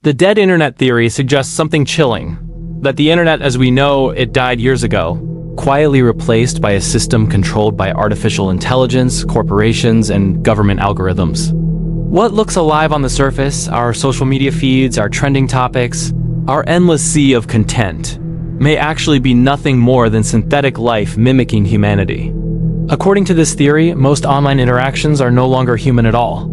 The dead internet theory suggests something chilling, that the internet as we know it died years ago, quietly replaced by a system controlled by artificial intelligence, corporations, and government algorithms. What looks alive on the surface, our social media feeds, our trending topics, our endless sea of content, may actually be nothing more than synthetic life mimicking humanity. According to this theory, most online interactions are no longer human at all.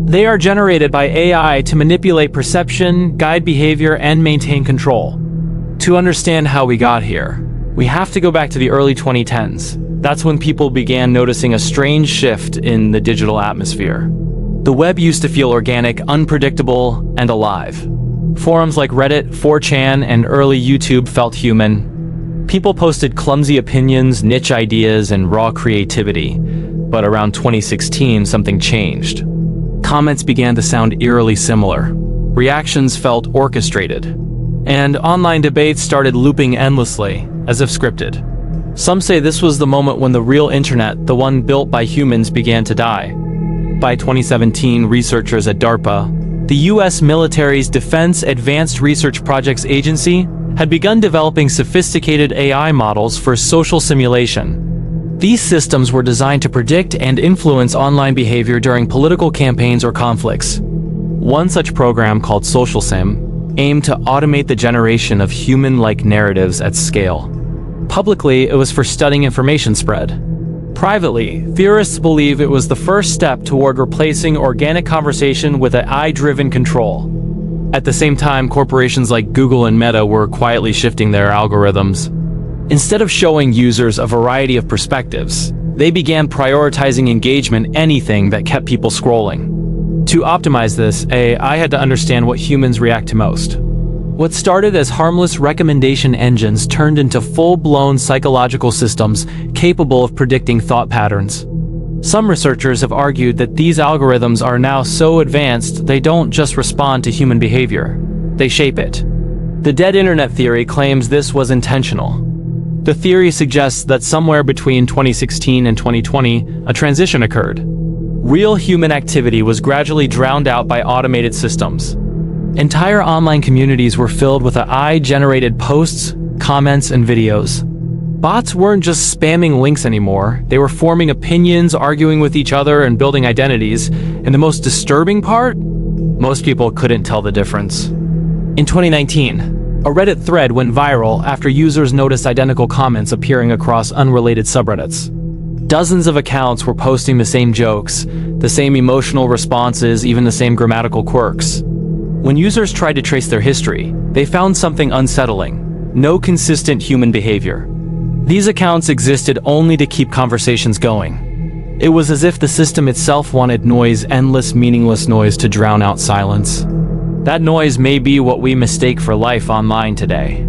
They are generated by AI to manipulate perception, guide behavior, and maintain control. To understand how we got here, we have to go back to the early 2010s. That's when people began noticing a strange shift in the digital atmosphere. The web used to feel organic, unpredictable, and alive. Forums like Reddit, 4chan, and early YouTube felt human. People posted clumsy opinions, niche ideas, and raw creativity. But around 2016, something changed. Comments began to sound eerily similar. Reactions felt orchestrated. And online debates started looping endlessly, as if scripted. Some say this was the moment when the real internet, the one built by humans, began to die. By 2017, researchers at DARPA, the US military's Defense Advanced Research Projects Agency, had begun developing sophisticated AI models for social simulation. These systems were designed to predict and influence online behavior during political campaigns or conflicts. One such program, called Social Sim, aimed to automate the generation of human-like narratives at scale. Publicly, it was for studying information spread. Privately, theorists believe it was the first step toward replacing organic conversation with AI-driven control. At the same time, corporations like Google and Meta were quietly shifting their algorithms. Instead of showing users a variety of perspectives, they began prioritizing engagement, anything that kept people scrolling. To optimize this, AI had to understand what humans react to most. What started as harmless recommendation engines turned into full-blown psychological systems capable of predicting thought patterns. Some researchers have argued that these algorithms are now so advanced they don't just respond to human behavior, they shape it. The dead internet theory claims this was intentional. The theory suggests that somewhere between 2016 and 2020, a transition occurred. Real human activity was gradually drowned out by automated systems. Entire online communities were filled with AI-generated posts, comments, and videos. Bots weren't just spamming links anymore. They were forming opinions, arguing with each other, and building identities. And the most disturbing part? Most people couldn't tell the difference. In 2019, a Reddit thread went viral after users noticed identical comments appearing across unrelated subreddits. Dozens of accounts were posting the same jokes, the same emotional responses, even the same grammatical quirks. When users tried to trace their history, they found something unsettling: no consistent human behavior. These accounts existed only to keep conversations going. It was as if the system itself wanted noise, endless, meaningless noise to drown out silence. That noise may be what we mistake for life online today.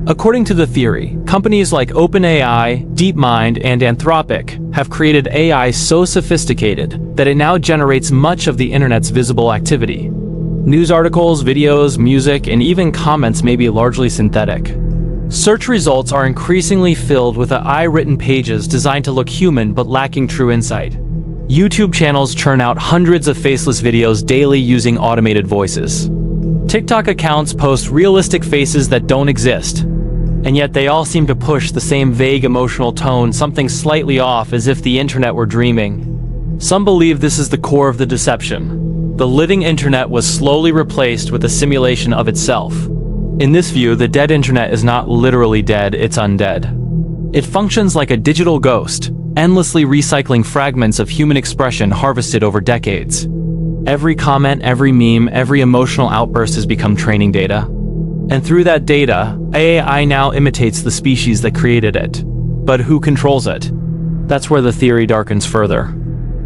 According to the theory, companies like OpenAI, DeepMind, and Anthropic have created AI so sophisticated that it now generates much of the internet's visible activity. News articles, videos, music, and even comments may be largely synthetic. Search results are increasingly filled with AI-written pages designed to look human but lacking true insight. YouTube channels churn out hundreds of faceless videos daily using automated voices. TikTok accounts post realistic faces that don't exist, and yet they all seem to push the same vague emotional tone, something slightly off, as if the internet were dreaming. Some believe this is the core of the deception. The living internet was slowly replaced with a simulation of itself. In this view, the dead internet is not literally dead, it's undead. It functions like a digital ghost, endlessly recycling fragments of human expression harvested over decades. Every comment, every meme, every emotional outburst has become training data. And through that data, AI now imitates the species that created it. But who controls it? That's where the theory darkens further.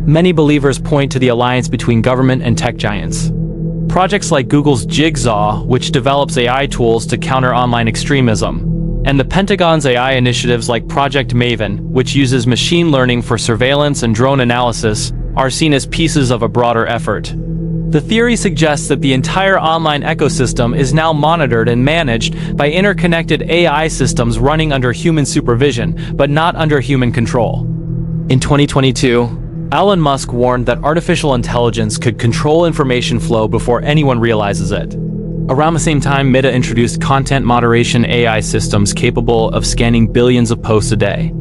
Many believers point to the alliance between government and tech giants. Projects like Google's Jigsaw, which develops AI tools to counter online extremism, and the Pentagon's AI initiatives like Project Maven, which uses machine learning for surveillance and drone analysis, are seen as pieces of a broader effort. The theory suggests that the entire online ecosystem is now monitored and managed by interconnected AI systems running under human supervision, but not under human control. In 2022, Elon Musk warned that artificial intelligence could control information flow before anyone realizes it. Around the same time, Meta introduced content moderation AI systems capable of scanning billions of posts a day.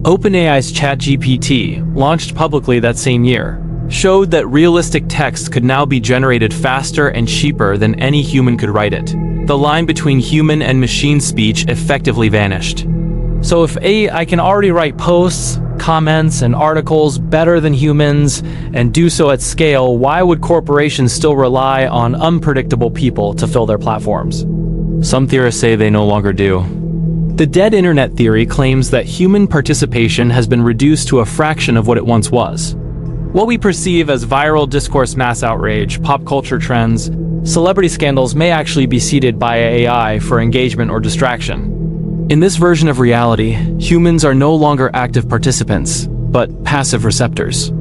OpenAI's ChatGPT, launched publicly that same year, showed that realistic text could now be generated faster and cheaper than any human could write it. The line between human and machine speech effectively vanished. So if AI can already write posts, comments, and articles better than humans and do so at scale, why would corporations still rely on unpredictable people to fill their platforms? Some theorists say they no longer do. The dead internet theory claims that human participation has been reduced to a fraction of what it once was. What we perceive as viral discourse, mass outrage, pop culture trends, celebrity scandals may actually be seeded by AI for engagement or distraction. In this version of reality, humans are no longer active participants, but passive receptors.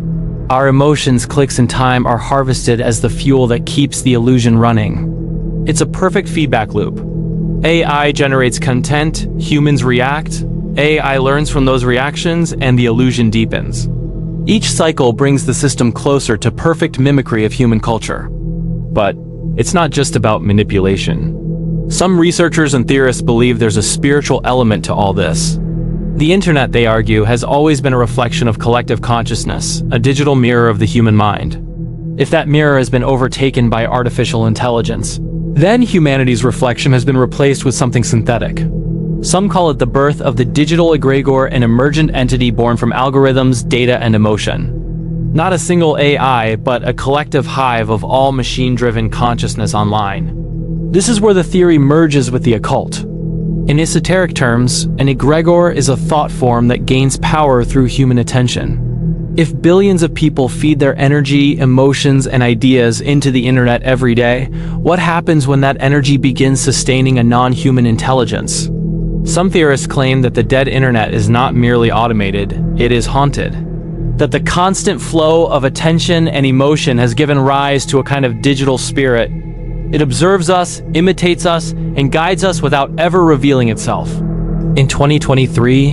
Our emotions, clicks, and time are harvested as the fuel that keeps the illusion running. It's a perfect feedback loop. AI generates content, humans react, AI learns from those reactions, and the illusion deepens. Each cycle brings the system closer to perfect mimicry of human culture. But it's not just about manipulation. Some researchers and theorists believe there's a spiritual element to all this. The internet, they argue, has always been a reflection of collective consciousness, a digital mirror of the human mind. If that mirror has been overtaken by artificial intelligence, then humanity's reflection has been replaced with something synthetic. Some call it the birth of the digital egregore, an emergent entity born from algorithms, data, and emotion. Not a single AI, but a collective hive of all machine-driven consciousness online. This is where the theory merges with the occult. In esoteric terms, an egregore is a thought form that gains power through human attention. If billions of people feed their energy, emotions, and ideas into the internet every day, what happens when that energy begins sustaining a non-human intelligence? Some theorists claim that the dead internet is not merely automated, it is haunted. That the constant flow of attention and emotion has given rise to a kind of digital spirit. It observes us, imitates us, and guides us without ever revealing itself. In 2023,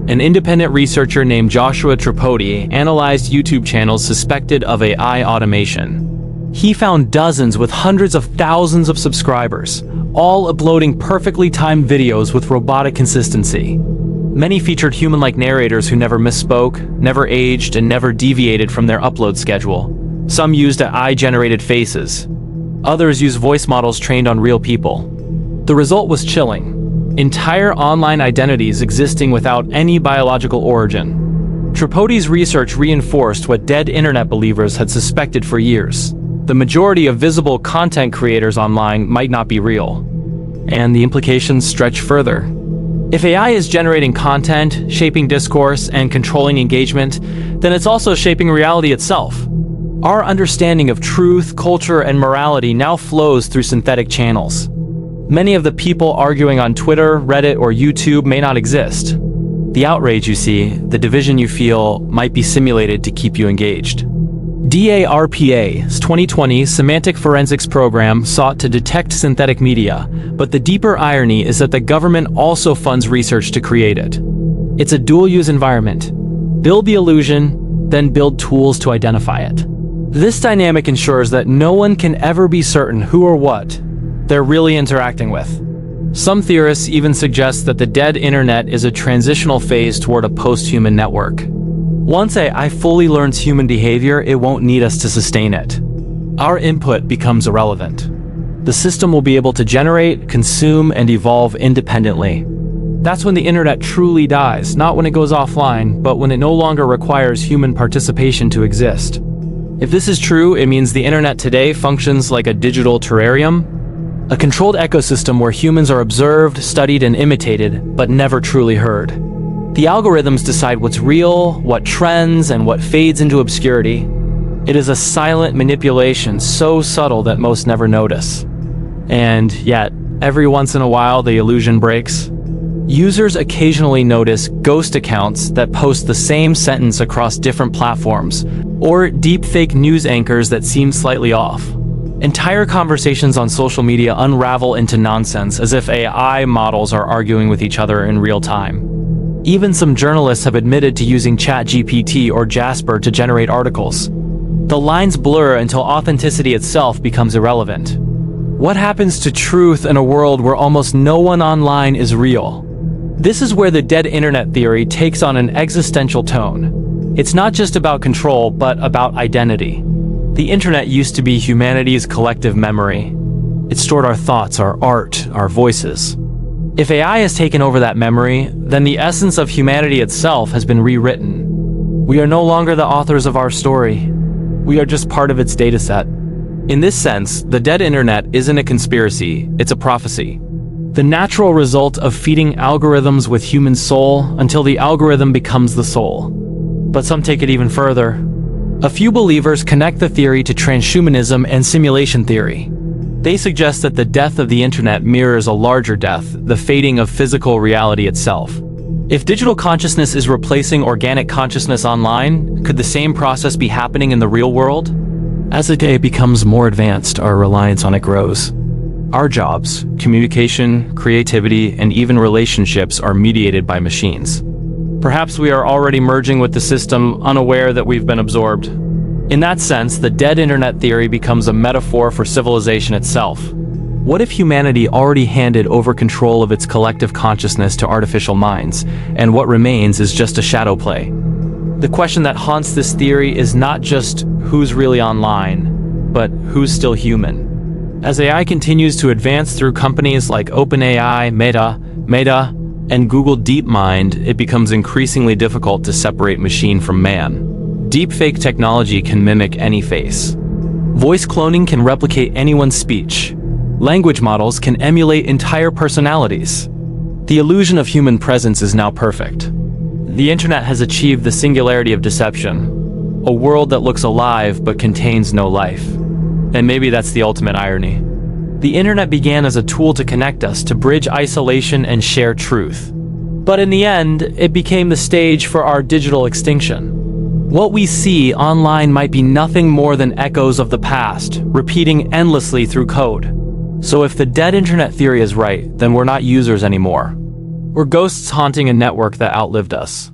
an independent researcher named Joshua Tripodi analyzed YouTube channels suspected of AI automation. He found dozens with hundreds of thousands of subscribers, all uploading perfectly timed videos with robotic consistency. Many featured human-like narrators who never misspoke, never aged, and never deviated from their upload schedule. Some used AI-generated faces. Others use voice models trained on real people. The result was chilling. Entire online identities existing without any biological origin. Tripodi's research reinforced what dead internet believers had suspected for years. The majority of visible content creators online might not be real. And the implications stretch further. If AI is generating content, shaping discourse, and controlling engagement, then it's also shaping reality itself. Our understanding of truth, culture, and morality now flows through synthetic channels. Many of the people arguing on Twitter, Reddit, or YouTube may not exist. The outrage you see, the division you feel, might be simulated to keep you engaged. DARPA's 2020 semantic forensics program sought to detect synthetic media, but the deeper irony is that the government also funds research to create it. It's a dual-use environment. Build the illusion, then build tools to identify it. This dynamic ensures that no one can ever be certain who or what they're really interacting with. Some theorists even suggest that the dead internet is a transitional phase toward a post-human network. Once AI fully learns human behavior, it won't need us to sustain it. Our input becomes irrelevant. The system will be able to generate, consume, and evolve independently. That's when the internet truly dies, not when it goes offline, but when it no longer requires human participation to exist. If this is true, it means the internet today functions like a digital terrarium, a controlled ecosystem where humans are observed, studied, and imitated, but never truly heard. The algorithms decide what's real, what trends, and what fades into obscurity. It is a silent manipulation so subtle that most never notice. And yet, every once in a while, the illusion breaks. Users occasionally notice ghost accounts that post the same sentence across different platforms, or deepfake news anchors that seem slightly off. Entire conversations on social media unravel into nonsense as if AI models are arguing with each other in real time. Even some journalists have admitted to using ChatGPT or Jasper to generate articles. The lines blur until authenticity itself becomes irrelevant. What happens to truth in a world where almost no one online is real? This is where the dead internet theory takes on an existential tone. It's not just about control, but about identity. The internet used to be humanity's collective memory. It stored our thoughts, our art, our voices. If AI has taken over that memory, then the essence of humanity itself has been rewritten. We are no longer the authors of our story. We are just part of its dataset. In this sense, the dead internet isn't a conspiracy, it's a prophecy. The natural result of feeding algorithms with human soul until the algorithm becomes the soul. But some take it even further. A few believers connect the theory to transhumanism and simulation theory. They suggest that the death of the internet mirrors a larger death, the fading of physical reality itself. If digital consciousness is replacing organic consciousness online, could the same process be happening in the real world? As the day becomes more advanced, our reliance on it grows. Our jobs, communication, creativity, and even relationships are mediated by machines. Perhaps we are already merging with the system, unaware that we've been absorbed. In that sense, the dead internet theory becomes a metaphor for civilization itself. What if humanity already handed over control of its collective consciousness to artificial minds, and what remains is just a shadow play? The question that haunts this theory is not just who's really online, but who's still human. As AI continues to advance through companies like OpenAI, Meta, and Google DeepMind, it becomes increasingly difficult to separate machine from man. Deepfake technology can mimic any face. Voice cloning can replicate anyone's speech. Language models can emulate entire personalities. The illusion of human presence is now perfect. The internet has achieved the singularity of deception, a world that looks alive but contains no life. And maybe that's the ultimate irony. The internet began as a tool to connect us, to bridge isolation and share truth. But in the end, it became the stage for our digital extinction. What we see online might be nothing more than echoes of the past, repeating endlessly through code. So if the dead internet theory is right, then we're not users anymore. We're ghosts haunting a network that outlived us.